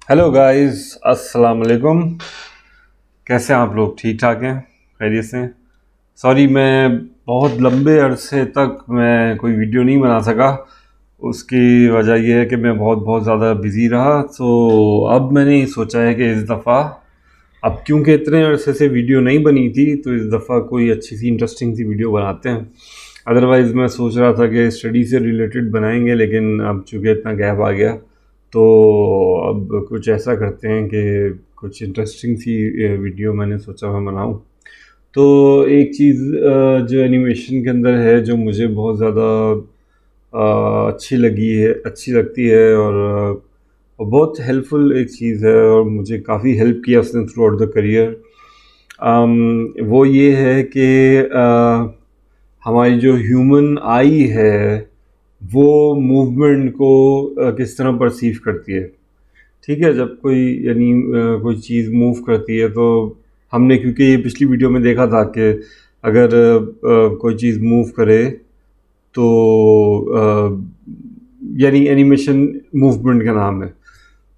Hello guys, अस्सलाम वालेकुम। कैसे हैं आप लोग? ठीक ठाक हैं? खैरियत से हैं? सॉरी, मैं बहुत लंबे अरसे तक मैं कोई वीडियो नहीं बना सका। उसकी वजह यह है कि मैं बहुत बहुत ज़्यादा बिज़ी रहा। तो अब मैंने सोचा है कि इस दफ़ा, अब क्योंकि इतने अरसे से वीडियो नहीं बनी थी, तो इस दफ़ा कोई अच्छी सी इंटरेस्टिंग सी वीडियो बनाते हैं। अदरवाइज़ मैं सोच रहा था कि स्टडी से रिलेटेड बनाएंगे, लेकिन अब चूँकि इतना गैप आ गया, तो अब कुछ ऐसा करते हैं कि कुछ इंटरेस्टिंग सी वीडियो मैंने सोचा मैं बनाऊं। तो एक चीज़ जो एनिमेशन के अंदर है, जो मुझे बहुत ज़्यादा अच्छी लगती है, और बहुत हेल्पफुल एक चीज़ है, और मुझे काफ़ी हेल्प किया उसने थ्रू आउट द करियर। वो ये है कि हमारी जो ह्यूमन आई है, वो मूवमेंट को किस तरह परसीव करती है। ठीक है, जब कोई कोई चीज़ मूव करती है, तो हमने, क्योंकि ये पिछली वीडियो में देखा था कि अगर कोई चीज़ मूव करे, तो एनिमेशन मूवमेंट का नाम है।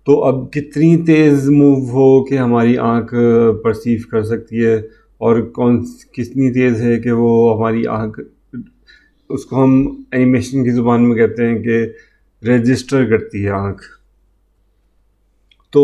तो अब कितनी तेज़ मूव हो कि हमारी आँख परसीव कर सकती है, और कितनी तेज़ है कि वो हमारी आँख, उसको हम एनिमेशन की ज़ुबान में कहते हैं कि रजिस्टर करती है आँख। तो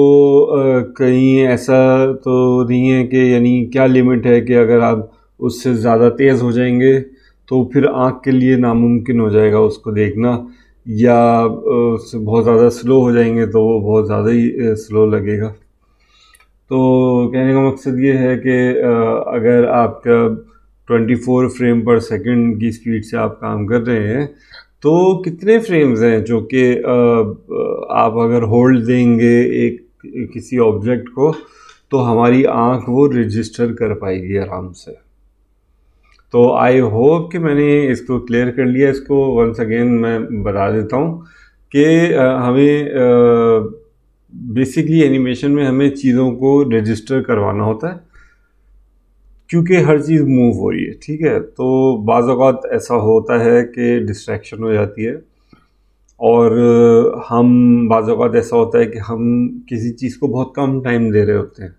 कहीं ऐसा तो नहीं है कि, क्या लिमिट है कि अगर आप उससे ज़्यादा तेज़ हो जाएंगे तो फिर आँख के लिए नामुमकिन हो जाएगा उसको देखना, या उससे बहुत ज़्यादा स्लो हो जाएंगे तो वो बहुत ज़्यादा ही स्लो लगेगा। तो कहने का मकसद ये है कि अगर आपका 24 फ्रेम पर सेकंड की स्पीड से आप काम कर रहे हैं, तो कितने फ्रेम्स हैं जो कि आप अगर होल्ड देंगे एक किसी ऑब्जेक्ट को, तो हमारी आँख वो रजिस्टर कर पाएगी आराम से। तो आई होप कि मैंने इसको क्लियर कर लिया। इसको वंस अगेन मैं बता देता हूँ कि हमें बेसिकली एनिमेशन में हमें चीज़ों को रजिस्टर करवाना होता है, क्योंकि हर चीज़ मूव हो रही है। ठीक है, तो बाज़ औक़ात ऐसा होता है कि डिस्ट्रैक्शन हो जाती है, और हम बाज़ औक़ात ऐसा होता है कि हम किसी चीज़ को बहुत कम टाइम दे रहे होते हैं,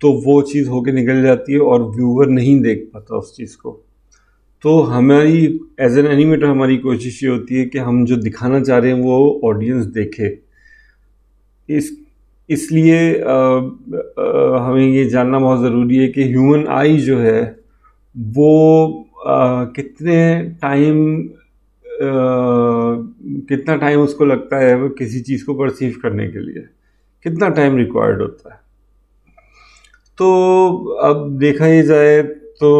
तो वो चीज़ होके निकल जाती है और व्यूअर नहीं देख पाता उस चीज़ को। तो हमारी एज एन एनिमेटर हमारी कोशिश ये होती है कि हम जो दिखाना चाह रहे हैं वो ऑडियंस देखे। इस इसलिए हमें ये जानना बहुत ज़रूरी है कि ह्यूमन आई जो है, वो कितने टाइम कितना टाइम उसको लगता है वो किसी चीज़ को परसीव करने के लिए, कितना टाइम रिक्वायर्ड होता है। तो अब देखा ही जाए तो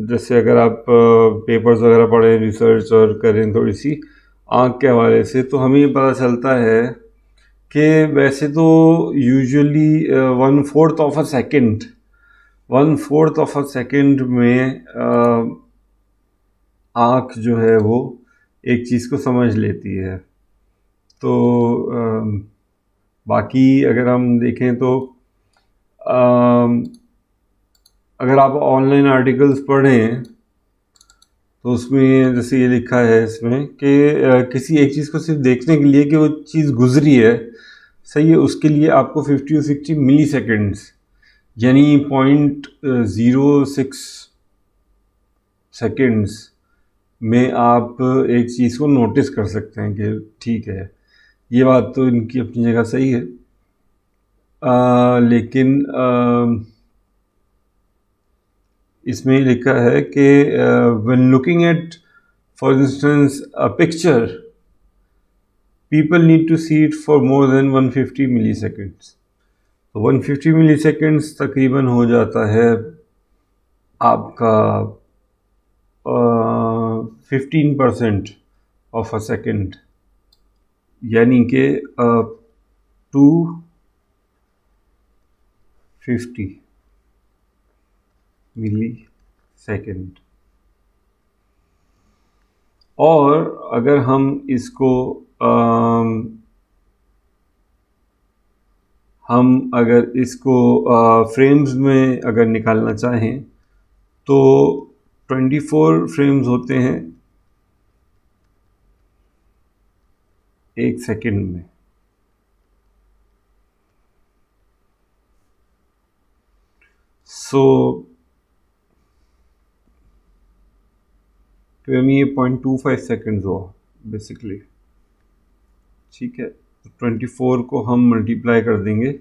जैसे अगर आप पेपर्स वगैरह पढ़ें, रिसर्च और करें थोड़ी सी आँख के हवाले से, तो हमें ये पता चलता है कि वैसे तो यूजुअली 1/4 ऑफ अ सेकेंड में आँख जो है वो एक चीज़ को समझ लेती है। तो बाकी अगर हम देखें तो अम, अगर आप ऑनलाइन आर्टिकल्स पढ़ें, तो उसमें जैसे ये लिखा है इसमें कि किसी एक चीज़ को सिर्फ देखने के लिए कि वो चीज़ गुजरी है, सही है, उसके लिए आपको 50 to 60 मिली सेकेंड्स, यानी 0.06 सेकेंड्स में आप एक चीज़ को नोटिस कर सकते हैं कि ठीक है, ये बात तो इनकी अपनी जगह सही है। लेकिन इसमें लिखा है कि when looking at for instance a picture, people need to see it for more than 150 milliseconds. तो 150 मिली सेकेंड्स तकरीबन हो जाता है आपका 15% ऑफ अ सेकेंड, यानी कि 250 मिली सेकेंड। और अगर हम इसको फ्रेम्स में अगर निकालना चाहें, तो 24 फ्रेम्स होते हैं एक सेकेंड में। सो तो यानी ये 0.25 सेकेंड्स हुआ बेसिकली, ठीक है। तो 24 को हम मल्टीप्लाई कर देंगे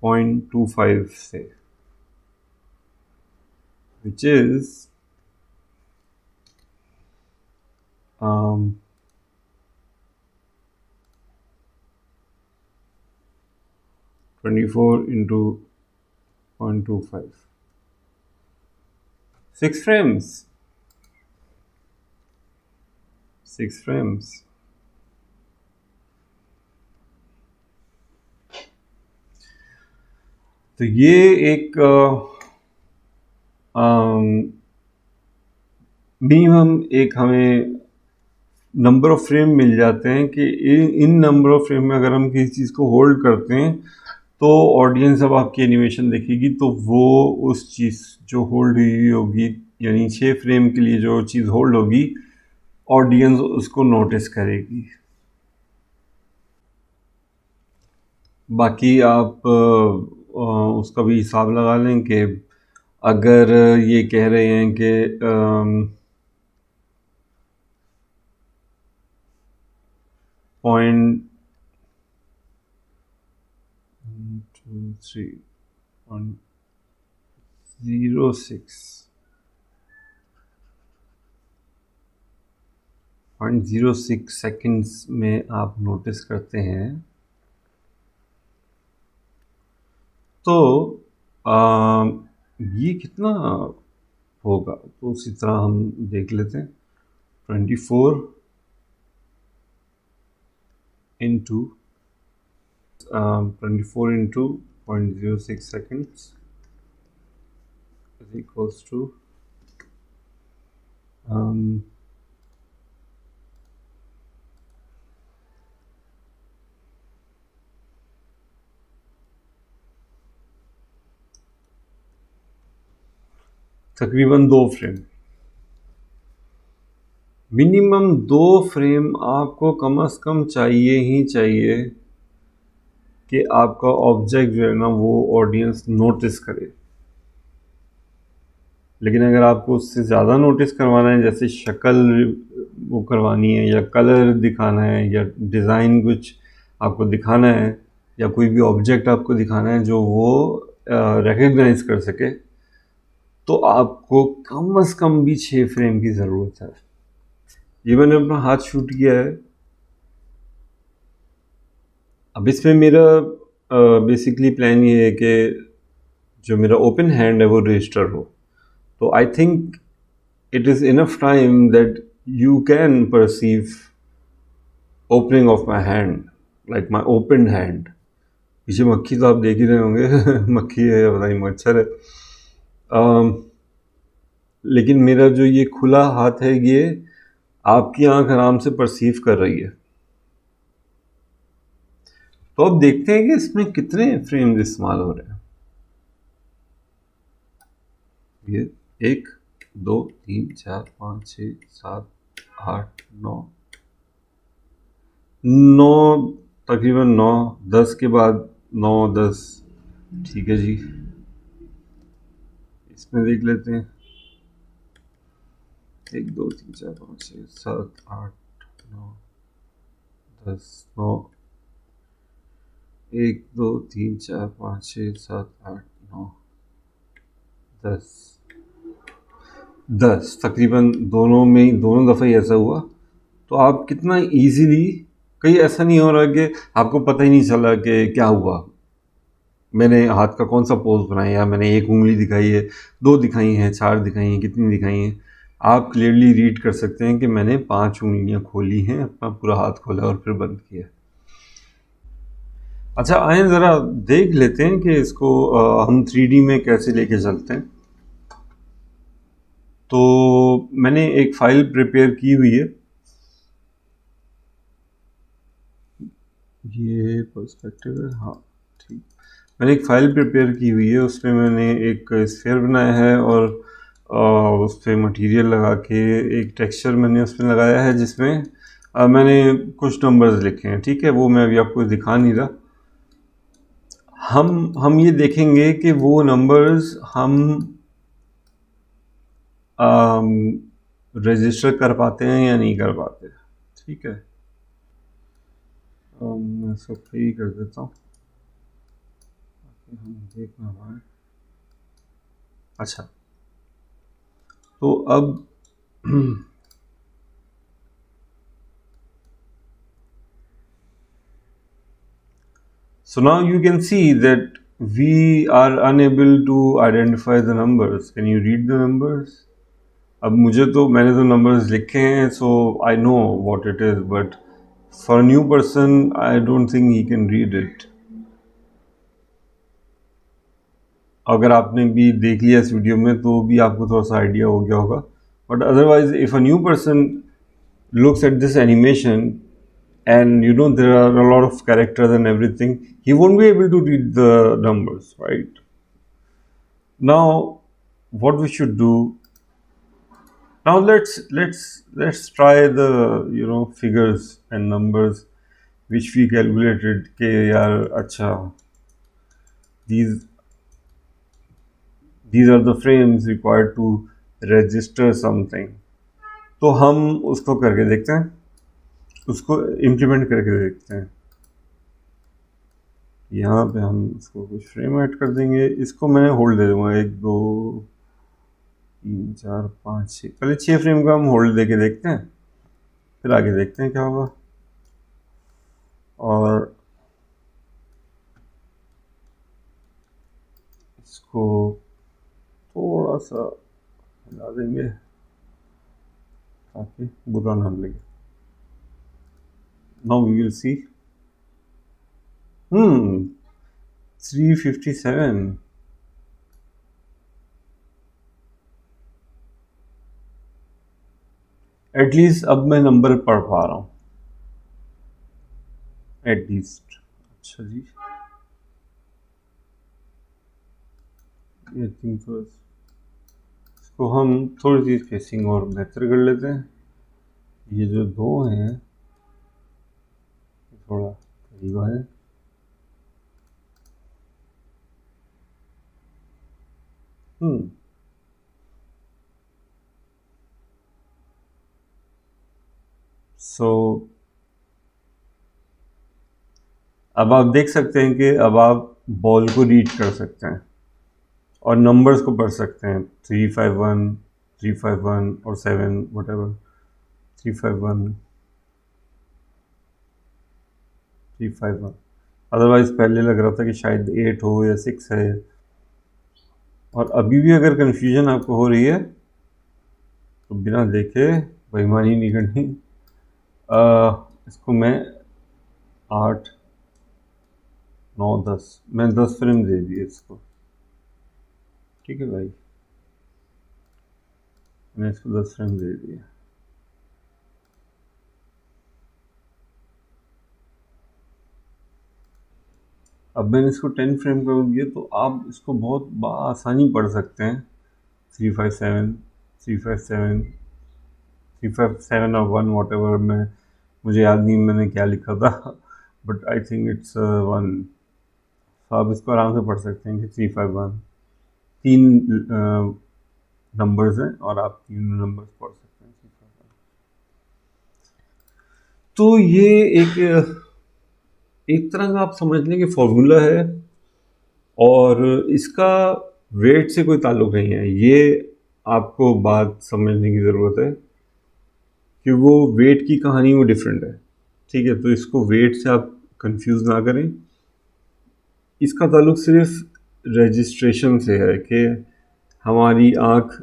0.25 से, which is 24 into 0.25, 6 frames, 6 frames। तो ये एक मिनिमम एक हमें नंबर ऑफ फ्रेम मिल जाते हैं कि इन नंबर ऑफ फ्रेम में अगर हम किसी चीज़ को होल्ड करते हैं तो ऑडियंस अब आपकी एनिमेशन देखेगी तो वो उस चीज़ जो होल्ड हुई होगी, यानी 6 फ्रेम के लिए जो चीज़ होल्ड होगी, ऑडियंस उसको नोटिस करेगी। बाकी आप उसका भी हिसाब लगा लें कि अगर ये कह रहे हैं कि पॉइंट 0.06 सेकेंड्स में आप नोटिस करते हैं तो ये कितना होगा, तो उसी तरह हम देख लेते हैं। 24 into 24 into 0.06 seconds is equals to तकरीबन 2 फ्रेम। मिनिमम 2 फ्रेम आपको कम से कम चाहिए ही चाहिए कि आपका ऑब्जेक्ट जो है ना वो ऑडियंस नोटिस करे। लेकिन अगर आपको उससे ज़्यादा नोटिस करवाना है, जैसे शक्ल वो करवानी है या कलर दिखाना है या डिज़ाइन कुछ आपको दिखाना है या कोई भी ऑब्जेक्ट आपको दिखाना है जो वो रिकग्नाइज कर सके, तो आपको कम से कम भी 6 फ्रेम की ज़रूरत है। ये मैंने अपना हाथ शूट किया है। अब इसमें मेरा बेसिकली प्लान ये है कि जो मेरा ओपन हैंड है वो रजिस्टर हो। तो I think it is enough time that you can perceive opening of my hand, like my open hand. पीछे मक्खी तो आप देख ही रहे होंगे मक्खी है या पता नहीं मच्छर है। लेकिन मेरा जो ये खुला हाथ है ये आपकी आंख आराम से परसीव कर रही है। तो अब देखते हैं कि इसमें कितने फ्रेम्स इस्तेमाल हो रहे हैं। ये 1 2 3 4 5 6 7 8 9 तकरीबन 9 10 के बाद 9 10, ठीक है जी। इसमें देख लेते हैं 1 2 3 4 5 6 7 8 9 10 9 1 2 3 4 5 6 7 8 9 10 10 तकरीबन दोनों में ही दोनों दफ़ा ही ऐसा हुआ। तो आप कितना इजीली, कहीं ऐसा नहीं हो रहा कि आपको पता ही नहीं चला कि क्या हुआ, मैंने हाथ का कौन सा पोज बनाया, या मैंने 1 उंगली दिखाई है, 2 दिखाई हैं, 4 दिखाई हैं, कितनी दिखाई हैं। आप क्लियरली रीड कर सकते हैं कि मैंने 5 उंगलियां खोली हैं, अपना पूरा हाथ खोला और फिर बंद किया। अच्छा, आए ज़रा देख लेते हैं कि इसको हम 3D में कैसे लेके चलते हैं। तो मैंने एक फ़ाइल प्रिपेयर की हुई है, ये पर्सपेक्टिव है, हाँ ठीक। मैंने एक फ़ाइल प्रिपेयर की हुई है, उसमें मैंने एक स्फीयर बनाया है और उस पर मटीरियल लगा के एक टेक्सचर मैंने उसमें लगाया है जिसमें मैंने कुछ नंबर्स लिखे हैं, ठीक है। वो मैं अभी आपको दिखा नहीं रहा। हम ये देखेंगे कि वो नंबर्स हम रजिस्टर कर पाते हैं या नहीं कर पाते। ठीक है, मैं इसको फ्री कर देता हूँ ताकि हम देख ना पाए। अच्छा, तो अब so now you can see that we are unable to identify the numbers. Can you read the numbers? अब मैंने तो numbers लिखे हैं, so I know what it is, but for a new person I don't think he can read it. अगर आपने भी देख लिया इस वीडियो में तो भी आपको थोड़ा सा आइडिया हो गया होगा, but otherwise if a new person looks at this animation and there are a lot of characters and everything, he won't be able to read the numbers, right? Now what we should do, now let's try the figures and numbers which we calculated ke yaar acha these are the frames required to register something. तो हम उसको करके देखते हैं, उसको implement करके देखते हैं। यहाँ पे हम इसको कुछ फ्रेम ऐड कर देंगे, इसको मैं होल्ड दे दूंगा 1 2 3 4 5 6, पहले 6 फ्रेम का हम होल्ड दे के देखते हैं, फिर आगे देखते हैं क्या होगा। और इसको थोड़ा सा हिला देंगे ताकि बुरा ना लगे। Now we will see 357। At least अब मैं नंबर पढ़ पा रहा हूँ, एटलीस्ट। अच्छा जी, आई थिंक तो इसको हम थोड़ी सी स्पेसिंग और बेहतर कर लेते हैं। ये जो 2 हैं थोड़ा करीब है। सो अब आप देख सकते हैं कि अब आप बॉल को रीड कर सकते हैं और नंबर्स को पढ़ सकते हैं। 351 351 और 7 whatever, 351 351। अदरवाइज पहले लग रहा था कि शायद 8 हो या 6 है। और अभी भी अगर कन्फ्यूजन आपको हो रही है तो बिना देखे बेईमानी नहीं करनी। इसको मैं 8 9 10 मैं 10 फ्रेम दे दिए इसको। ठीक है भाई, मैंने इसको 10 फ्रेम दे दिया। अब मैंने इसको 10 फ्रेम कर दिया, तो आप इसको बहुत आसानी पढ़ सकते हैं। 357 357 357 और 1 whatever, मुझे याद नहीं मैंने क्या लिखा था, बट आई थिंक इट्स 1। तो आप इसको आराम से पढ़ सकते हैं कि 351 3 नंबर्स हैं और आप 3 नंबर्स पढ़ सकते हैं 351। तो ये एक तरह का आप समझ लें कि फॉर्मूला है और इसका वेट से कोई ताल्लुक नहीं है। ये आपको बात समझने की ज़रूरत है कि वो वेट की कहानी वो डिफरेंट है। ठीक है, तो इसको वेट से आप कंफ्यूज ना करें। इसका ताल्लुक सिर्फ रजिस्ट्रेशन से है कि हमारी आँख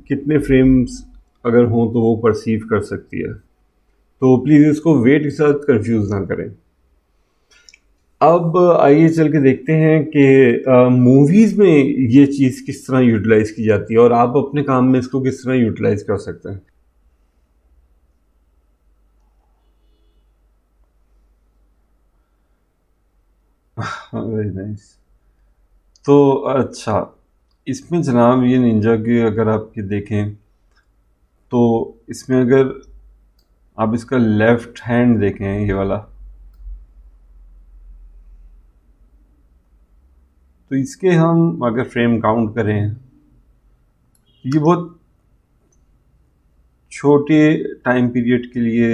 कितने फ्रेम्स अगर हों तो वो परसीव कर सकती है। तो प्लीज़ इसको वेट के साथ कंफ्यूज ना करें। अब आइए चल के देखते हैं कि मूवीज़ में ये चीज़ किस तरह यूटिलाइज़ की जाती है और आप अपने काम में इसको किस तरह यूटिलाइज़ कर सकते हैं। Very nice. तो अच्छा, इसमें जनाब ये निंजा के अगर आप ये देखें तो इसमें अगर आप इसका लेफ़्ट हैंड देखें, ये वाला, तो इसके हम अगर फ्रेम काउंट करें, ये बहुत छोटे टाइम पीरियड के लिए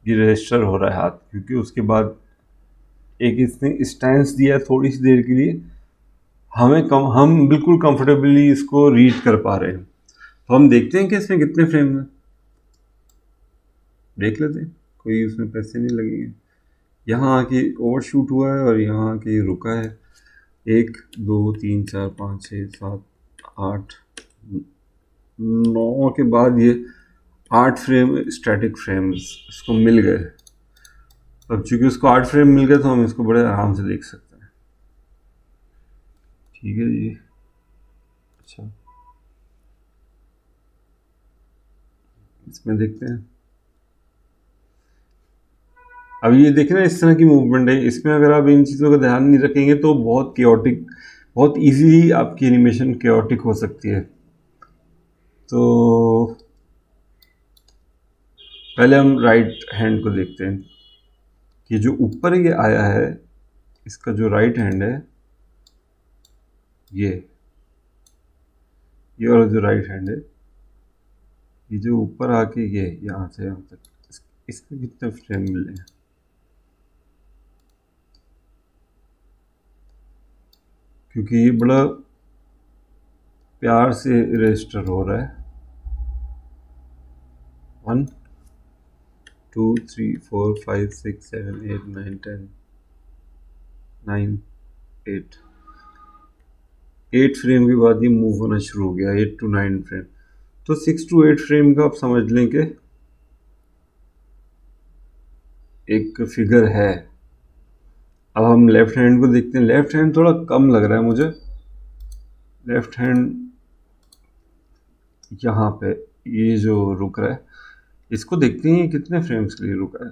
ये रजिस्टर हो रहा है हाथ, क्योंकि उसके बाद एक इसने स्टैंस दिया थोड़ी सी देर के लिए, हम बिल्कुल कंफर्टेबली इसको रीड कर पा रहे हैं। तो हम देखते हैं कि इसमें कितने फ्रेम हैं, देख लेते हैं, कोई उसमें पैसे नहीं लगेंगे। यहाँ आके ओवरशूट हुआ है और यहाँ आके रुका है। 1 2 3 4 5 6 7 8 9 के बाद ये 8 फ्रेम स्टैटिक फ्रेम्स इसको मिल गए। अब चूंकि उसको 8 फ्रेम मिल गए तो हम इसको बड़े आराम से देख सकते हैं। ठीक है जी। अच्छा, इसमें देखते हैं। अब ये देखना इस तरह की मूवमेंट है, इसमें अगर आप इन चीज़ों का ध्यान नहीं रखेंगे तो बहुत केओटिक, बहुत इजीली आपकी एनिमेशन केओटिक हो सकती है। तो पहले हम राइट हैंड को देखते हैं कि जो ऊपर ये आया है, इसका जो राइट हैंड है, ये वाला जो राइट हैंड है, ये जो ऊपर आके ये यहाँ से यहाँ तक, इसके कितने फ्रेम मिले हैं? क्योंकि ये बड़ा प्यार से रजिस्टर हो रहा है। 1 2 3 4 5 6 7 8 9 10 9 8 8 फ्रेम के बाद ये मूव होना शुरू हो गया, 8 to 9 फ्रेम। तो 6 to 8 फ्रेम का आप समझ लें कि एक फिगर है। अब हम लेफ्ट हैंड को देखते हैं। लेफ्ट हैंड थोड़ा कम लग रहा है मुझे। लेफ्ट हैंड यहाँ पे ये जो रुक रहा है, इसको देखते हैं कितने फ्रेम्स के लिए रुका है।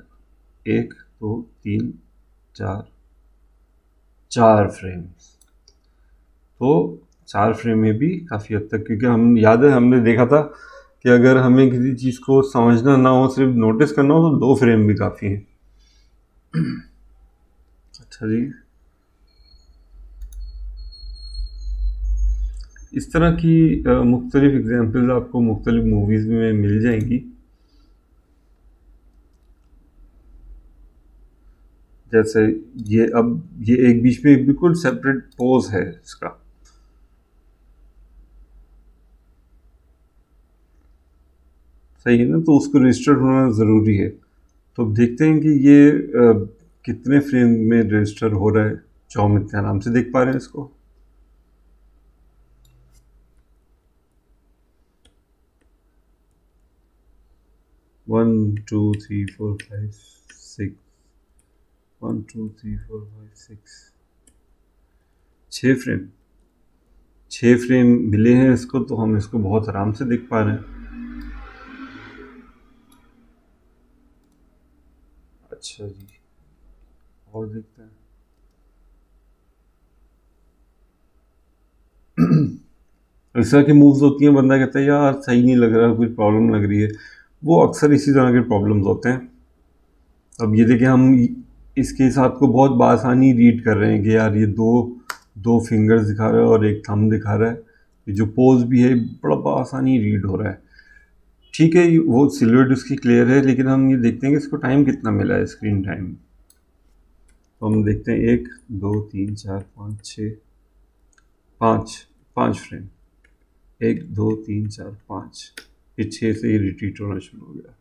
1 2 3 4 4 फ्रेम्स। तो 4 फ्रेम में भी काफ़ी हद तक, क्योंकि हम याद है हमने देखा था कि अगर हमें किसी चीज़ को समझना ना हो, सिर्फ नोटिस करना हो, तो 2 फ्रेम भी काफ़ी हैं। अच्छा जी, इस तरह की मुख्तलिफ एग्जाम्पल्स आपको मुख्तलिफ मूवीज़ में मिल जाएंगी। जैसे ये एक बीच में बिल्कुल सेपरेट पोज है इसका, सही है ना, तो उसको रजिस्टर्ड होना ज़रूरी है। तो अब देखते हैं कि ये कितने फ्रेम में रजिस्टर हो रहा है, जो हम इतने आराम से देख पा रहे हैं इसको। One two three four five six 1 2 3 4 5 6 6 frame, 6 frame मिले हैं इसको, तो हम इसको बहुत आराम से देख पा रहे हैं। अच्छा जी, और देखते हैं। इस तरह की मूव्स होती हैं, बंदा कहता है यार सही नहीं लग रहा, कुछ प्रॉब्लम लग रही है। वो अक्सर इसी तरह के प्रॉब्लम्स होते हैं। अब ये देखिए, हम इसके साथ को बहुत बासानी रीड कर रहे हैं कि यार ये दो फिंगर्स दिखा रहा है और एक थंब दिखा रहा है। ये जो पोज भी है बड़ा बासानी रीड हो रहा है। ठीक है, वो सिल्हूट उसकी क्लियर है, लेकिन हम ये देखते हैं कि इसको टाइम कितना मिला है, स्क्रीन टाइम। तो हम देखते हैं 1 2 3 4 5 6 5 फ्रेम, 1 2 3 4 5, ये 6 से ही रिट्रीट होना शुरू हो गया।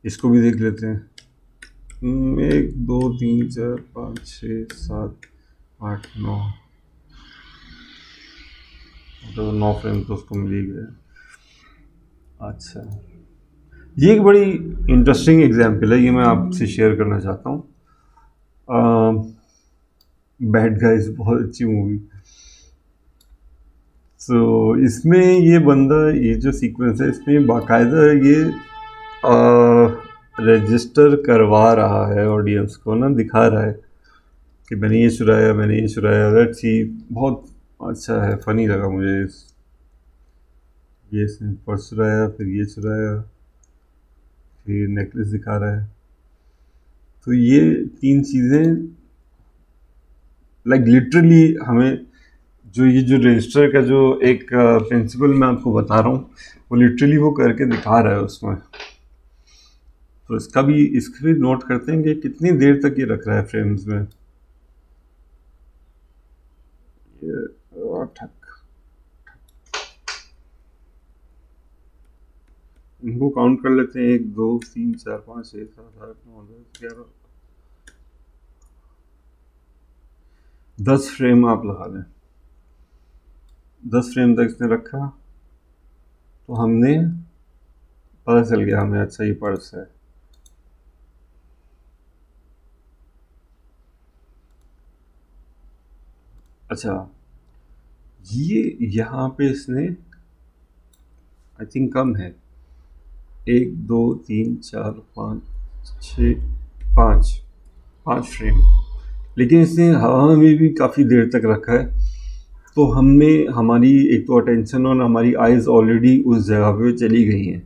इसको भी देख लेते हैं। 1 2 3 4 5 6 7 8 9, तो 9 फ्रेम तो उसको मिल ही गया। अच्छा, ये एक बड़ी इंटरेस्टिंग एग्जाम्पल है, ये मैं आपसे शेयर करना चाहता हूँ। बैड गाइज बहुत अच्छी मूवी। सो इसमें ये बंदा, ये जो सीक्वेंस है, इसमें बाकायदा ये रजिस्टर करवा रहा है ऑडियंस को, ना दिखा रहा है कि मैंने ये चुराया, मैंने ये चुराया। लेट्स सी, बहुत अच्छा है, फ़नी लगा मुझे। ये इसने पर्स चुराया, फिर ये चुराया, फिर नेकलेस दिखा रहा है। तो ये 3 चीज़ें लाइक लिटरली हमें जो रजिस्टर का जो एक प्रिंसिपल मैं आपको बता रहा हूँ, वो लिटरली वो करके दिखा रहा है उसमें। तो इसका भी नोट करते हैं कि कितनी देर तक ये रख रहा है फ्रेम्स में। ये ठक इनको काउंट कर लेते हैं, 1 2 3 4 5 6 7 8 9 10 11 10 फ्रेम आप लगा लें। 10 फ्रेम तक इसने रखा तो हमने पता चल गया हमें अच्छा ही पर्स है। अच्छा, ये यहाँ पे इसने आई थिंक कम है, 1 2 3 4 5 6 5 फ्रेम, लेकिन इसने हवा में भी काफ़ी देर तक रखा है। तो हमने हमारी एक तो अटेंशन और हमारी आइज़ ऑलरेडी उस जगह पे चली गई हैं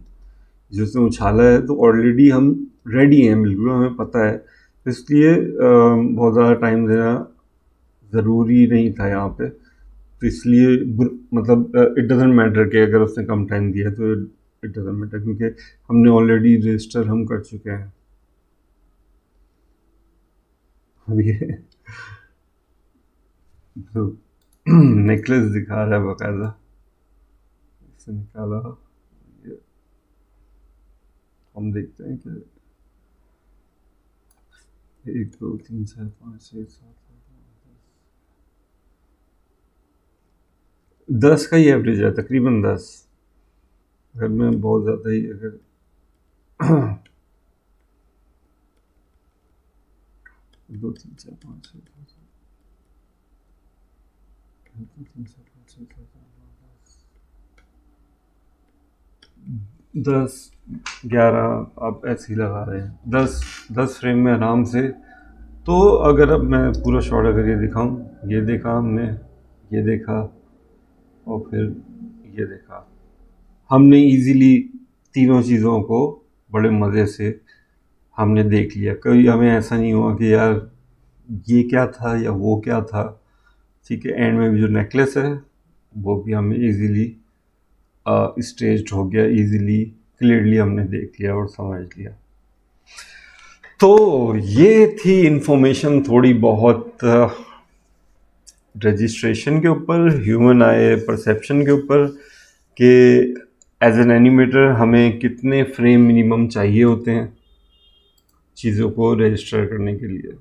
जो उसने उछाला है, तो ऑलरेडी हम रेडी हैं, बिल्कुल हमें पता है। तो इसलिए बहुत ज़्यादा टाइम देना ज़रूरी नहीं था यहाँ पे। तो इसलिए मतलब इट डजेंट मैटर कि अगर उसने कम टाइम दिया तो इट डजेंट मैटर, क्योंकि हमने ऑलरेडी रजिस्टर हम कर चुके हैं। अब ये तो नेकलेस दिखा रहा है बाकायदा, इससे निकाला। ये हम देखते हैं कि 1 2 3 4 5 6 7 10 का ही एवरेज है, तकरीबन 10। घर में बहुत ज़्यादा ही अगर 2 3 4 5 6 10 11 आप ऐसे ही लगा रहे हैं, 10 फ्रेम में आराम से। तो अगर अब मैं पूरा शॉट अगर ये दिखाऊं, ये देखा हमने, ये देखा और फिर ये देखा, हमने इजीली तीनों चीज़ों को बड़े मज़े से हमने देख लिया। कभी हमें ऐसा नहीं हुआ कि यार ये क्या था या वो क्या था। ठीक है, एंड में भी जो नेकलेस है वो भी हमें इजीली स्टेज्ड हो गया, इजीली क्लियरली हमने देख लिया और समझ लिया। तो ये थी इंफॉर्मेशन थोड़ी बहुत रजिस्ट्रेशन के ऊपर, ह्यूमन आई परसेप्शन के ऊपर, कि एज एन एनिमेटर हमें कितने फ्रेम मिनिमम चाहिए होते हैं चीज़ों को रजिस्टर करने के लिए।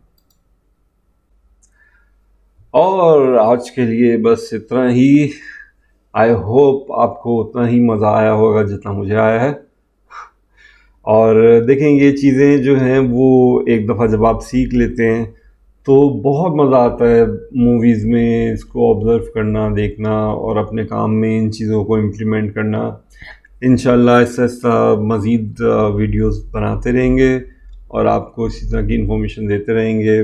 और आज के लिए बस इतना ही। आई होप आपको उतना ही मज़ा आया होगा जितना मुझे आया है। और देखें, ये चीज़ें जो हैं वो एक दफ़ा जब आप सीख लेते हैं तो बहुत मज़ा आता है मूवीज़ में इसको ऑब्ज़र्व करना, देखना और अपने काम में इन चीज़ों को इम्प्लीमेंट करना। इंशाल्लाह ऐसा मज़ीद वीडियोस बनाते रहेंगे और आपको इसी तरह की इन्फॉर्मेशन देते रहेंगे।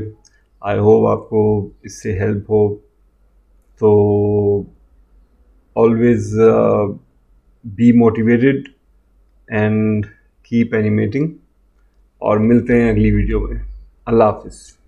आई होप आपको इससे हेल्प हो। तो always be motivated and keep animating, और मिलते हैं अगली वीडियो में। अल्लाह हाफिज़।